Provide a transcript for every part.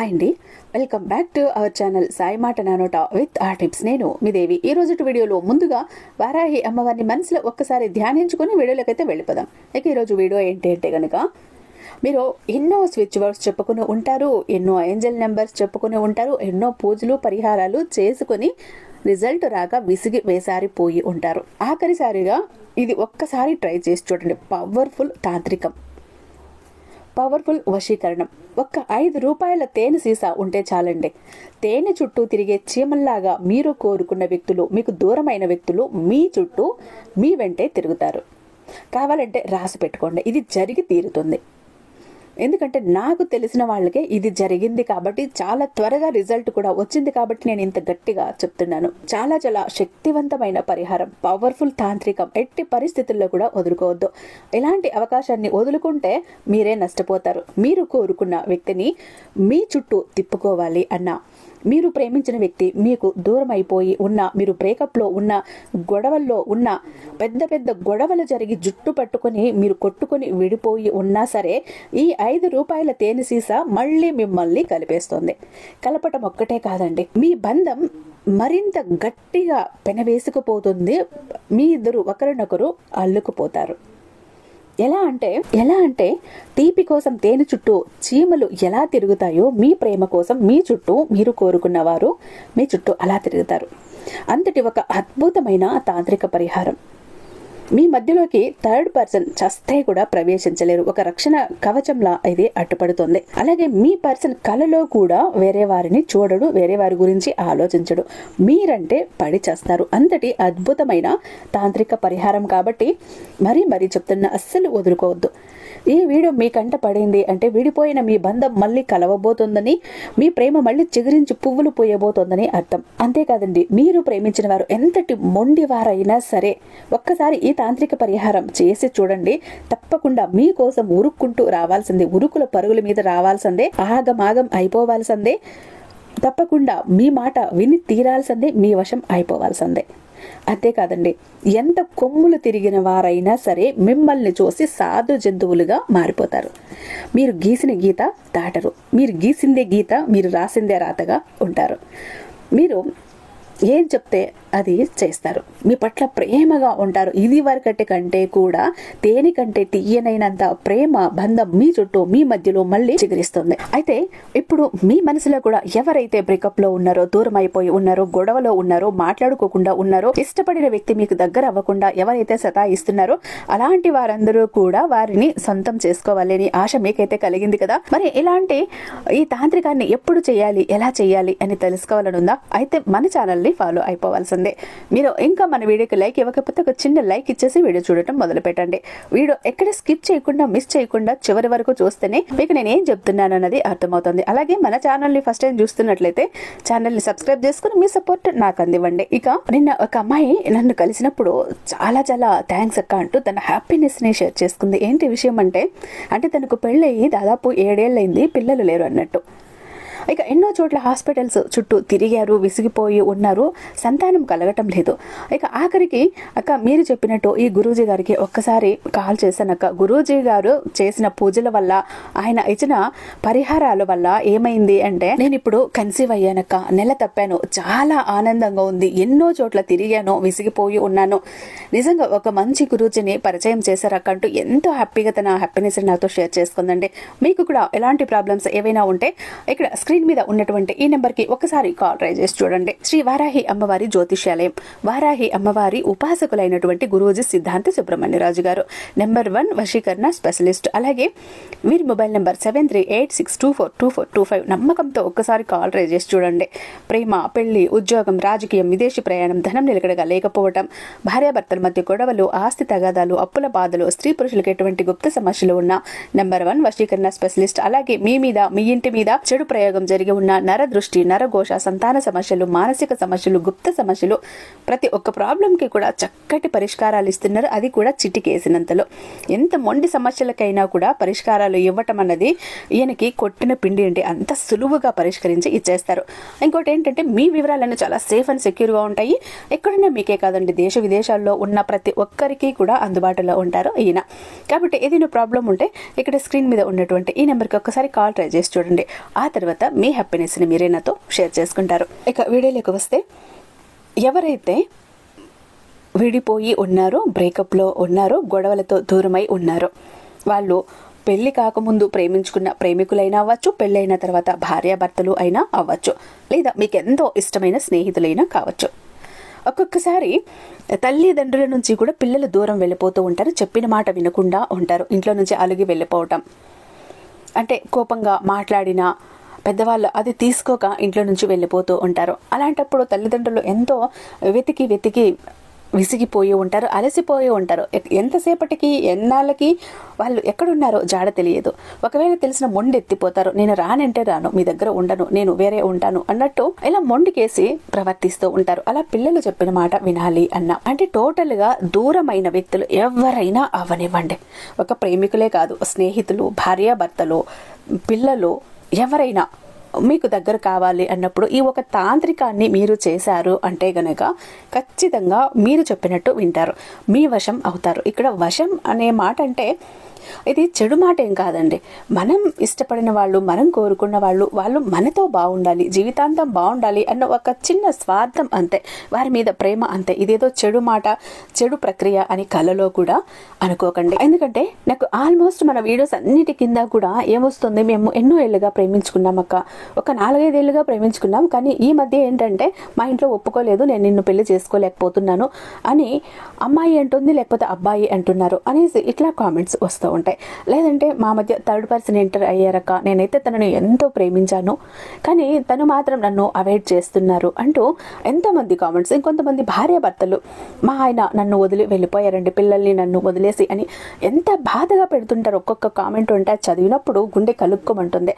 Hi అండి, welcome back to our channel Sai మాట నానోట with ఆ టిప్స్. నేను మీ దేవి. ఈ రోజు వీడియోలో ముందుగా వారాహి అమ్మవారిని మనసులో ఒక్కసారి ధ్యానించుకుని వీడియోలకైతే వెళ్ళిపోదాం. ఇక ఈరోజు వీడియో ఏంటి అంటే కనుక, మీరు ఎన్నో స్విచ్ వర్డ్స్ చెప్పుకుని ఉంటారు, ఎన్నో ఏంజల్ నెంబర్స్ చెప్పుకుని ఉంటారు, ఎన్నో పూజలు పరిహారాలు చేసుకుని రిజల్ట్ రాక విసిగి వేసారిపోయి ఉంటారు. ఆఖరిసారిగా ఇది ఒక్కసారి ట్రై చేసి చూడండి. పవర్ఫుల్ తాంత్రికం, పవర్ఫుల్ వశీకరణం. ఒక్క 5 రూపాయల తేనె సీసా ఉంటే చాలండి. తేనె చుట్టూ తిరిగే చీమల్లాగా మీరు కోరుకున్న వ్యక్తులు, మీకు దూరమైన వ్యక్తులు మీ చుట్టూ మీ వెంటే తిరుగుతారు. కావాలంటే రాసి పెట్టుకోండి, ఇది జరిగి తీరుతుంది. ఎందుకంటే నాకు తెలిసిన వాళ్ళకే ఇది జరిగింది కాబట్టి, చాలా త్వరగా రిజల్ట్ కూడా వచ్చింది కాబట్టి నేను ఇంత గట్టిగా చెప్తున్నాను. చాలా చాలా శక్తివంతమైన పరిహారం, పవర్ఫుల్ తాంత్రికం. ఎట్టి పరిస్థితుల్లో కూడా వదులుకోవద్దు. ఇలాంటి అవకాశాన్ని వదులుకుంటే మీరే నష్టపోతారు. మీరు కోరుకున్న వ్యక్తిని మీ చుట్టూ తిప్పుకోవాలి అన్నా, మీరు ప్రేమించిన వ్యక్తి మీకు దూరం అయిపోయి ఉన్న, మీరు బ్రేకప్లో ఉన్న, గొడవల్లో ఉన్న, పెద్ద పెద్ద గొడవలు జరిగి జుట్టు పట్టుకొని మీరు కొట్టుకొని విడిపోయి ఉన్నా సరే, ఈ 5 రూపాయల తేనె సీసా మళ్ళీ మిమ్మల్ని కలిపేస్తుంది. కలపటం ఒక్కటే కాదండి, మీ బంధం మరింత గట్టిగా పెనవేసుకుపోతుంది. మీ ఇద్దరు ఒకరినొకరు అల్లుకుపోతారు. ఎలా అంటే తీపి కోసం తేనె చుట్టూ చీమలు ఎలా తిరుగుతాయో, మీ ప్రేమ కోసం మీ చుట్టూ, మీరు కోరుకున్నవారు మీ చుట్టూ అలా తిరుగుతారు. అంతటి ఒక అద్భుతమైన తాంత్రిక పరిహారం. మీ మధ్యలోకి థర్డ్ పర్సన్ చస్తే కూడా ప్రవేశించలేరు. ఒక రక్షణ కవచంలా ఇది అడ్డుపడుతుంది. అలాగే మీ పర్సన్ కలలో కూడా వేరే వారిని చూడడు, వేరే వారి గురించి ఆలోచించడు. మీరంటే పడి చేస్తారు. అంతటి అద్భుతమైన తాంత్రిక పరిహారం కాబట్టి మరీ చెప్తున్నా, అస్సలు వదులుకోవద్దు. ఈ వీడియో మీ కంట పడింది అంటే విడిపోయిన మీ బంధం మళ్ళీ కలవబోతోందని, మీ ప్రేమ మళ్ళీ చిగురించి పువ్వులు పోయబోతోందని అర్థం. అంతేకాదండి, మీరు ప్రేమించిన వారు ఎంతటి మొండి వారైనా సరే ఒక్కసారి ఈ తాంత్రిక పరిహారం చేసి చూడండి. తప్పకుండా మీకోసం ఉరుక్కుంటూ రావాల్సిందే, ఉరుకుల పరుగుల మీద రావాల్సిందే, ఆగమాగం అయిపోవాల్సిందే, తప్పకుండా మీ మాట విని తీరాల్సిందే, మీ వశం అయిపోవాల్సిందే. అంతేకాదండి, ఎంత కొమ్ములు తిరిగిన వారైనా సరే మిమ్మల్ని చూసి సాధు జంతువులుగా మారిపోతారు. మీరు గీసిన గీత దాటరు, మీరు గీసిందే గీత, మీరు రాసిందే రాతగా ఉంటారు. మీరు ఏం చెప్తే అది చేస్తారు. మీ పట్ల ప్రేమగా ఉంటారు. ఇది వరకటి కంటే కూడా తేనె కంటే తీయనైనంత ప్రేమ బంధం మీ చుట్టూ, మీ మధ్యలో మళ్ళీ చిగురిస్తుంది. అయితే ఇప్పుడు మీ మనసులో కూడా ఎవరైతే బ్రేకప్ లో ఉన్నారో, దూరం అయిపోయి ఉన్నారో, గొడవలో ఉన్నారో, మాట్లాడుకోకుండా ఉన్నారో, ఇష్టపడిన వ్యక్తి మీకు దగ్గర అవ్వకుండా ఎవరైతే సతాయిస్తున్నారో, అలాంటి వారందరూ కూడా వారిని సొంతం చేసుకోవాలని ఆశ మీకైతే కలిగింది కదా. మరి ఇలాంటి ఈ తాంత్రికాన్ని ఎప్పుడు చేయాలి, ఎలా చేయాలి అని తెలుసుకోవాలనుందా? అయితే మన ఛానల్ ఫాలో అయిపోవాల్సిందే. మీరు ఇంకా మన వీడియోకి లైక్ ఇవ్వకపోతే ఒక చిన్న లైక్ ఇచ్చేసి వీడియో చూడటం మొదలు పెట్టండి. వీడియో ఎక్కడ స్కిప్ చేయకుండా, మిస్ చేయకుండా చివరి వరకు చూస్తేనే మీకు నేను ఏం చెప్తున్నాను అన్నది అర్థమవుతుంది. అలాగే మన ఛానల్ ని ఫస్ట్ టైం చూస్తున్నట్లయితే ఛానల్ ని సబ్స్క్రైబ్ చేసుకుని మీ సపోర్ట్ నాకు అందివ్వండి. ఇక నిన్న ఒక అమ్మాయి నన్ను కలిసినప్పుడు చాలా థ్యాంక్స్ అక్క అంటూ తన హ్యాపీనెస్ ని షేర్ చేసుకుంది. ఏంటి విషయం అంటే తనకు పెళ్ళయి దాదాపు 7 ఏళ్ళైంది, పిల్లలు లేరు అన్నట్టు. ఇక ఎన్నో చోట్ల హాస్పిటల్స్ చుట్టూ తిరిగారు, విసిగిపోయి ఉన్నారు, సంతానం కలగటం లేదు. ఇక ఆఖరికి అక్క మీరు చెప్పినట్టు ఈ గురూజీ గారికి ఒక్కసారి కాల్ చేశానక్క. గురూజీ గారు చేసిన పూజల వల్ల, ఆయన ఇచ్చిన పరిహారాల వల్ల ఏమైంది అంటే, నేను ఇప్పుడు కన్సీవ్ అయ్యానక్క, నెల తప్పాను, చాలా ఆనందంగా ఉంది, ఎన్నో చోట్ల తిరిగాను, విసిగిపోయి ఉన్నాను, నిజంగా ఒక మంచి గురూజీని పరిచయం చేశారక్క అంటూ ఎంతో హ్యాపీగా తన హ్యాపీనెస్ నాతో షేర్ చేసుకుందండి. మీకు కూడా ఎలాంటి ప్రాబ్లమ్స్ ఏవైనా ఉంటే ఇక్కడ స్క్రీన్ మీద ఉన్నటువంటి ఈ నెంబర్ కి ఒకసారి కాల్ ట్రై చేసి చూడండి. శ్రీ వారాహి అమ్మవారి జ్యోతిష్యాలయం, వారాహి అమ్మవారి ఉపాసకులైనటువంటి గురూజీ సిద్ధాంతి సుబ్రహ్మణ్యరాజు గారు, నెంబర్ 1 వశీకరణ స్పెషలిస్ట్. అలాగే వీరి మొబైల్ నెంబర్ 7386242425. నమ్మకంతో ఒక్కసారి కాల్ ట్రై చేసి చూడండి. ప్రేమ, పెళ్లి, ఉద్యోగం, రాజకీయం, విదేశీ ప్రయాణం, ధనం నిలకడగా లేకపోవటం, భార్యాభర్తల మధ్య గొడవలు, ఆస్తి తగాదాలు, అప్పుల బాధలు, స్త్రీ పురుషులకు ఎటువంటి గుప్త సమస్యలు ఉన్న నెంబర్ 1 వశీకరణ స్పెషలిస్ట్. అలాగే మీ మీద, మీ ఇంటి మీద చెడు ప్రయోగం జరిగి ఉన్న నర దృష్టి, నరఘోష, సంతాన సమస్యలు, మానసిక సమస్యలు, గుప్త సమస్యలు, ప్రతి ఒక్క ప్రాబ్లం కి కూడా చక్కటి పరిష్కారాలు ఇస్తున్నారు. అది కూడా చిటికేసినంతలో. ఎంత మొండి సమస్యలకైనా కూడా పరిష్కారాలు ఇవ్వటం అన్నది ఈయనకి కొట్టిన పిండి అంటే అంత సులువుగా పరిష్కరించి ఇచ్చేస్తారు. ఇంకోటి ఏంటంటే మీ వివరాలన్నీ చాలా సేఫ్ అండ్ సెక్యూర్ గా ఉంటాయి. ఎక్కడున్నా మీకే కాదండి, దేశ విదేశాల్లో ఉన్న ప్రతి ఒక్కరికి కూడా అందుబాటులో ఉంటారు ఈయన. కాబట్టి ఏదైనా ప్రాబ్లం ఉంటే ఇక్కడ స్క్రీన్ మీద ఉన్నటువంటి ఈ నెంబర్కి ఒక్కసారి కాల్ ట్రై చేసి చూడండి. ఆ తర్వాత మీ హ్యాపీనెస్ని మీరే నాతో షేర్ చేసుకుంటారు. ఇక వీడియోలోకి వస్తే, ఎవరైతే విడిపోయి ఉన్నారో, బ్రేకప్లో ఉన్నారో, గొడవలతో దూరమై ఉన్నారో, వాళ్ళు పెళ్లి కాకముందు ప్రేమించుకున్న ప్రేమికులైనా అవ్వచ్చు, పెళ్ళైన తర్వాత భార్యాభర్తలు అయినా అవ్వచ్చు, లేదా మీకు ఎంతో ఇష్టమైన స్నేహితులైనా కావచ్చు. ఒక్కొక్కసారి తల్లిదండ్రుల నుంచి కూడా పిల్లలు దూరం వెళ్ళిపోతూ ఉంటారు, చెప్పిన మాట వినకుండా ఉంటారు, ఇంట్లో నుంచి అలిగి వెళ్ళిపోవటం, అంటే కోపంగా మాట్లాడిన పెద్దవాళ్ళు అది తీసుకోక ఇంట్లో నుంచి వెళ్ళిపోతూ ఉంటారు. అలాంటప్పుడు తల్లిదండ్రులు ఎంతో వెతికి విసిగిపోయి ఉంటారు, అలసిపోయి ఉంటారు. ఎంతసేపటికి ఎన్నాళ్ళకి వాళ్ళు ఎక్కడున్నారో జాడ తెలియదు. ఒకవేళ తెలిసిన మొండెత్తిపోతారు, నేను రానంటే రాను, మీ దగ్గర ఉండను, నేను వేరే ఉంటాను అన్నట్టు ఇలా మొండికేసి ప్రవర్తిస్తూ ఉంటారు. అలా పిల్లలు చెప్పిన మాట వినాలి అంటే టోటల్ గా దూరమైన వ్యక్తులు ఎవరైనా అవనివ్వండి, ఒక ప్రేమికులే కాదు, స్నేహితులు, భార్యాభర్తలు, పిల్లలు, ఎవరైనా మీకు దగ్గర కావాలి అన్నప్పుడు ఈ ఒక తాంత్రికాన్ని మీరు చేశారు అంటే గనక ఖచ్చితంగా మీరు చెప్పినట్టు వింటారు, మీ వశం అవుతారు. ఇక్కడ వశం అనే మాట అంటే ఇది చెడు మాట ఏం కాదండి. మనం ఇష్టపడిన వాళ్ళు, మనం కోరుకున్న వాళ్ళు మనతో బాగుండాలి, జీవితాంతం బాగుండాలి అన్న ఒక చిన్న స్వార్థం అంతే, వారి మీద ప్రేమ అంతే. ఇదేదో చెడు మాట, చెడు ప్రక్రియ అని కలలో కూడా అనుకోకండి. ఎందుకంటే నాకు ఆల్మోస్ట్ మన వీడియోస్ అన్నిటి కింద కూడా ఏమొస్తుంది, మేము ఎన్నో ఏళ్ళుగా ప్రేమించుకున్నాం అక్క, ఒక 4-5 ఏళ్ళుగా ప్రేమించుకున్నాం, కానీ ఈ మధ్య ఏంటంటే మా ఇంట్లో ఒప్పుకోలేదు, నేను నిన్ను పెళ్లి చేసుకోలేకపోతున్నాను అని అమ్మాయి అంటుంది, లేకపోతే అబ్బాయి అంటున్నారు అనేసి ఇట్లా కామెంట్స్ వస్తూ ఉంటాయి. లేదంటే మా మధ్య థర్డ్ పర్సన్ ఎంటర్ అయ్యారక్క, నేనైతే తనని ఎంతో ప్రేమించాను కానీ తను మాత్రం నన్ను అవాయిడ్ చేస్తున్నారు అంటూ ఎంతోమంది కామెంట్స్. ఇంకొంతమంది భార్యాభర్తలు, మా ఆయన నన్ను వదిలి వెళ్ళిపోయారండి, పిల్లల్ని నన్ను వదిలేసి అని ఎంత బాధగా పెడుతుంటారు. ఒక్కొక్క కామెంట్ ఉంటే చదివినప్పుడు గుండె కలుక్కోమంటుంది.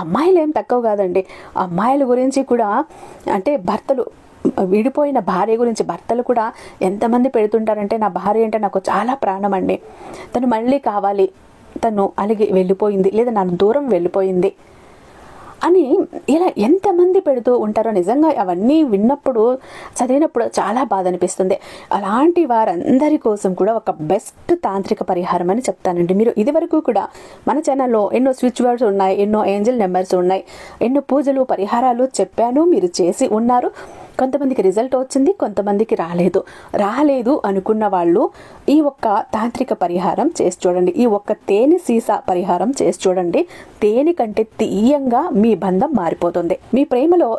అమ్మాయిలు ఏం తక్కువ కాదండి, అమ్మాయిల గురించి కూడా అంటే భర్తలు విడిపోయిన భార్య గురించి భర్తలు కూడా ఎంతమంది పెడుతుంటారంటే, నా భార్య అంటే నాకు చాలా ప్రాణం అండి, తను మళ్ళీ కావాలి, తను అలిగి వెళ్ళిపోయింది, లేదా నన్ను దూరం వెళ్ళిపోయింది అని ఇలా ఎంతమంది పెడుతూ ఉంటారో. నిజంగా అవన్నీ విన్నప్పుడు, చదివినప్పుడు చాలా బాధ అనిపిస్తుంది. అలాంటి వారందరి కోసం కూడా ఒక బెస్ట్ తాంత్రిక పరిహారం అని చెప్తానండి. మీరు ఇదివరకు కూడా మన ఛానల్లో ఎన్నో స్విచ్ వర్డ్స్ ఉన్నాయి, ఎన్నో ఏంజల్ నెంబర్స్ ఉన్నాయి, ఎన్నో పూజలు పరిహారాలు చెప్పాను, మీరు చేసి ఉన్నారు. కొంతమందికి రిజల్ట్ వచ్చింది, కొంతమందికి రాలేదు అనుకున్న వాళ్ళు ఈ ఒక్క తాంత్రిక పరిహారం చేసి చూడండి. ఈ ఒక్క తేనె సీసా పరిహారం చేసి చూడండి. తేనె కంటే తీయంగా మీ బంధం మారిపోతుంది. మీ ప్రేమలో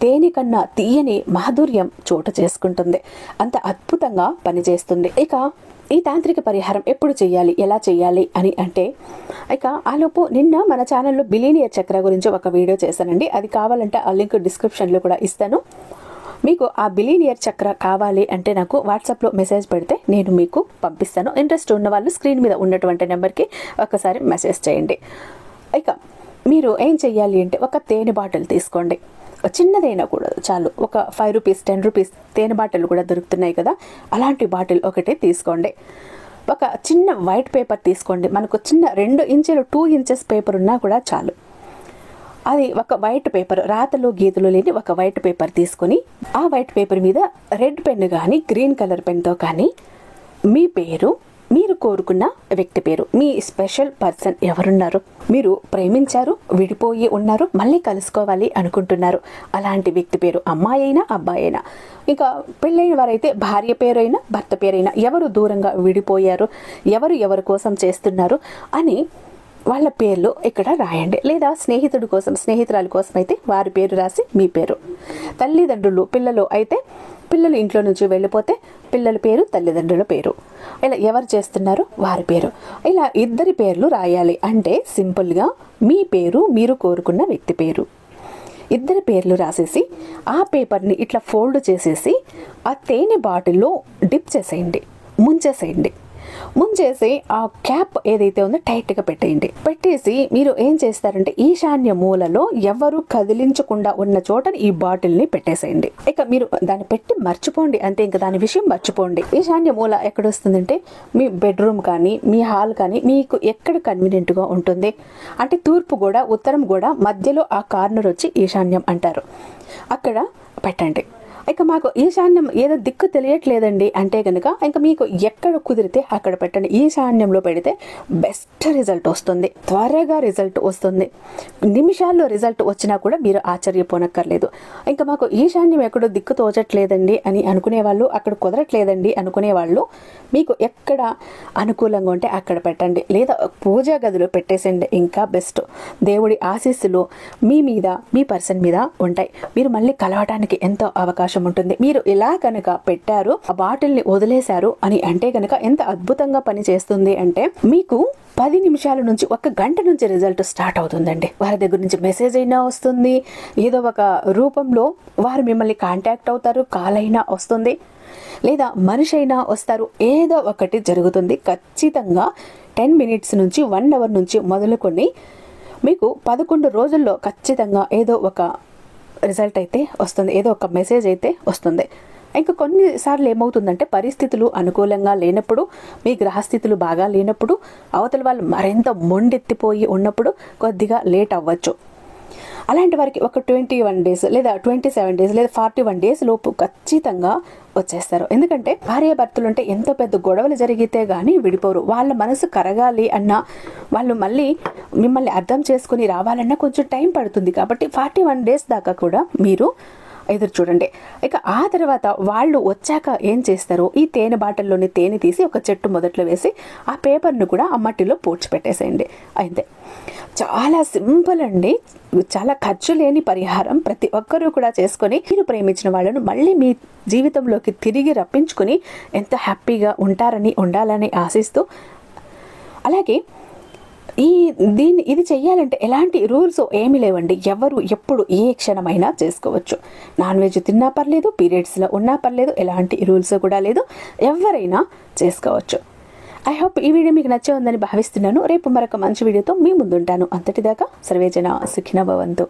తేనె కన్నా తీయని మాధుర్యం చోటు చేసుకుంటుంది. అంత అద్భుతంగా పనిచేస్తుంది. ఇక ఈ తాంత్రిక పరిహారం ఎప్పుడు చేయాలి, ఎలా చేయాలి అని అంటే, ఇక ఆలోపు నిన్న మన ఛానల్లో బిలీనియర్ చక్ర గురించి ఒక వీడియో చేశానండి. అది కావాలంటే ఆ లింక్ డిస్క్రిప్షన్లో కూడా ఇస్తాను. మీకు ఆ బిలీనియర్ చక్ర కావాలి అంటే నాకు వాట్సాప్లో మెసేజ్ పెడితే నేను మీకు పంపిస్తాను. ఇంట్రెస్ట్ ఉన్న వాళ్ళు స్క్రీన్ మీద ఉన్నటువంటి నెంబర్కి ఒకసారి మెసేజ్ చేయండి. ఇక మీరు ఏం చెయ్యాలి అంటే, ఒక తేనె బాటిల్ తీసుకోండి, చిన్నదైనా కూడా చాలు. ఒక 5 రూపీస్ 10 రూపీస్ తేనె బాటిల్ కూడా దొరుకుతున్నాయి కదా, అలాంటి బాటిల్ ఒకటి తీసుకోండి. ఒక చిన్న వైట్ పేపర్ తీసుకోండి, మనకు చిన్న 2 ఇంచులు 2 ఇంచెస్ పేపర్ ఉన్నా కూడా చాలు. అది ఒక వైట్ పేపర్, రాతలు గీతలు లేని ఒక వైట్ పేపర్ తీసుకొని, ఆ వైట్ పేపర్ మీద రెడ్ పెన్ కానీ గ్రీన్ కలర్ పెన్తో కానీ మీ పేరు, మీరు కోరుకున్న వ్యక్తి పేరు, మీ స్పెషల్ పర్సన్ ఎవరున్నారు, మీరు ప్రేమించారు, విడిపోయి ఉన్నారు, మళ్ళీ కలుసుకోవాలి అనుకుంటున్నారు, అలాంటి వ్యక్తి పేరు, అమ్మాయి అయినా అబ్బాయి అయినా, ఇంకా పెళ్ళైన వారైతే భార్య పేరైనా భర్త పేరైనా, ఎవరు దూరంగా విడిపోయారు, ఎవరి కోసం చేస్తున్నారు అని వాళ్ళ పేర్లు ఇక్కడ రాయండి. లేదా స్నేహితుడి కోసం, స్నేహితురాలి కోసం అయితే వారి పేరు రాసి మీ పేరు. తల్లిదండ్రులు, పిల్లలు అయితే పిల్లలు ఇంట్లో నుంచి వెళ్ళిపోతే పిల్లల పేరు, తల్లిదండ్రుల పేరు, ఇలా ఎవరు చేస్తున్నారో వారి పేరు, ఇలా ఇద్దరి పేర్లు రాయాలి. అంటే సింపుల్గా మీ పేరు, మీరు కోరుకున్న వ్యక్తి పేరు, ఇద్దరి పేర్లు రాసేసి ఆ పేపర్ని ఇట్లా ఫోల్డ్ చేసేసి ఆ తేనె బాటిల్లో డిప్ చేసేయండి, ముంచేసి ఆ క్యాప్ ఏదైతే ఉందో టైట్గా పెట్టేసి మీరు ఏం చేస్తారంటే, ఈశాన్య మూలలో ఎవరు కదిలించకుండా ఉన్న చోట ఈ బాటిల్ని పెట్టేసేయండి. ఇక మీరు దాన్ని పెట్టి మర్చిపోండి అంతే, ఇంకా దాని విషయం మర్చిపోండి. ఈశాన్య మూల ఎక్కడ వస్తుందంటే, మీ బెడ్రూమ్ కానీ మీ హాల్ కానీ మీకు ఎక్కడ కన్వీనియంట్గా ఉంటుంది అంటే, తూర్పు కూడా ఉత్తరం కూడా మధ్యలో ఆ కార్నర్ వచ్చి ఈశాన్యం అంటారు, అక్కడ పెట్టండి. ఇక మాకు ఈశాన్యం ఏదో దిక్కు తెలియట్లేదండి అంటే కనుక ఇంకా మీకు ఎక్కడ కుదిరితే అక్కడ పెట్టండి. ఈశాన్యంలో పెడితే బెస్ట్ రిజల్ట్ వస్తుంది, త్వరగా రిజల్ట్ వస్తుంది. నిమిషాల్లో రిజల్ట్ వచ్చినా కూడా మీరు ఆశ్చర్యపోనక్కర్లేదు. ఇంకా మాకు ఈశాన్యం ఎక్కడో దిక్కు తోచట్లేదండి అని అనుకునేవాళ్ళు, అక్కడ కుదరట్లేదండి అనుకునేవాళ్ళు మీకు ఎక్కడ అనుకూలంగా ఉంటే అక్కడ పెట్టండి, లేదా పూజా గదిలో పెట్టేసండి. ఇంకా బెస్ట్. దేవుడి ఆశీస్సులు మీ మీద, మీ పర్సన్ మీద ఉంటాయి. మీరు మళ్ళీ కలవటానికి ఎంతో అవకాశం ఉంటుంది. మీరు ఇలా కనుక పెట్టారు, ఆ బాటిల్ని వదిలేశారు అని అంటే కనుక ఎంత అద్భుతంగా పని చేస్తుంది అంటే మీకు 10 నిమిషాల నుంచి 1 గంట నుంచి రిజల్ట్ స్టార్ట్ అవుతుందండి. వారి దగ్గర నుంచి మెసేజ్ అయినా వస్తుంది, ఏదో ఒక రూపంలో వారు మిమ్మల్ని కాంటాక్ట్ అవుతారు, కాల్ అయినా వస్తుంది, లేదా మనిషి అయినా వస్తారు, ఏదో ఒకటి జరుగుతుంది. ఖచ్చితంగా 10 మినిట్స్ నుంచి 1 అవర్ నుంచి మొదలుకొని మీకు 11 రోజుల్లో ఖచ్చితంగా ఏదో ఒక రిజల్ట్ అయితే వస్తుంది, ఏదో ఒక మెసేజ్ అయితే వస్తుంది. ఇంకా కొన్నిసార్లు ఏమవుతుందంటే పరిస్థితులు అనుకూలంగా లేనప్పుడు, మీ గ్రహస్థితులు బాగా లేనప్పుడు, అవతల వాళ్ళు మరింత మొండెత్తిపోయి ఉన్నప్పుడు కొద్దిగా లేట్ అవ్వచ్చు. అలాంటి వారికి ఒక 21 డేస్ లేదా 27 డేస్ లేదా 41 డేస్ లోపు ఖచ్చితంగా వచ్చేస్తారు. ఎందుకంటే భార్యాభర్తలు అంటే ఎంతో పెద్ద గొడవలు జరిగితే గానీ విడిపోరు. వాళ్ళ మనసు కరగాలి అన్నా, వాళ్ళు మళ్ళీ మిమ్మల్ని అర్థం చేసుకుని రావాలన్నా కొంచెం టైం పడుతుంది. కాబట్టి 41 డేస్ దాకా కూడా మీరు ఎదురు చూడండి. ఇక ఆ తర్వాత వాళ్ళు వచ్చాక ఏం చేస్తారో, ఈ తేనె బాటల్లోని తేనె తీసి ఒక చెట్టు మొదట్లో వేసి ఆ పేపర్ను కూడా ఆ మట్టిలో పూడ్చిపెట్టేసేయండి. అయితే చాలా సింపుల్ అండి, చాలా ఖర్చు లేని పరిహారం. ప్రతి ఒక్కరూ కూడా చేసుకొని మీరు ప్రేమించిన వాళ్ళను మళ్ళీ మీ జీవితంలోకి తిరిగి రప్పించుకొని ఎంత హ్యాపీగా ఉండాలని ఆశిస్తూ, అలాగే ఇది చెయ్యాలంటే ఎలాంటి రూల్స్ ఏమీ లేవండి. ఎవరు ఎప్పుడు ఏ క్షణమైనా చేసుకోవచ్చు. నాన్ వెజ్ తిన్నా పర్లేదు, పీరియడ్స్లో ఉన్నా పర్లేదు, ఎలాంటి రూల్స్ కూడా లేదు, ఎవరైనా చేసుకోవచ్చు. ఐ హోప్ ఈ వీడియో మీకు నచ్చే ఉందని భావిస్తున్నాను. రేపు మరొక మంచి వీడియోతో మీ ముందుంటాను. అంతటిదాకా సర్వేజన సుఖినో భవంతు.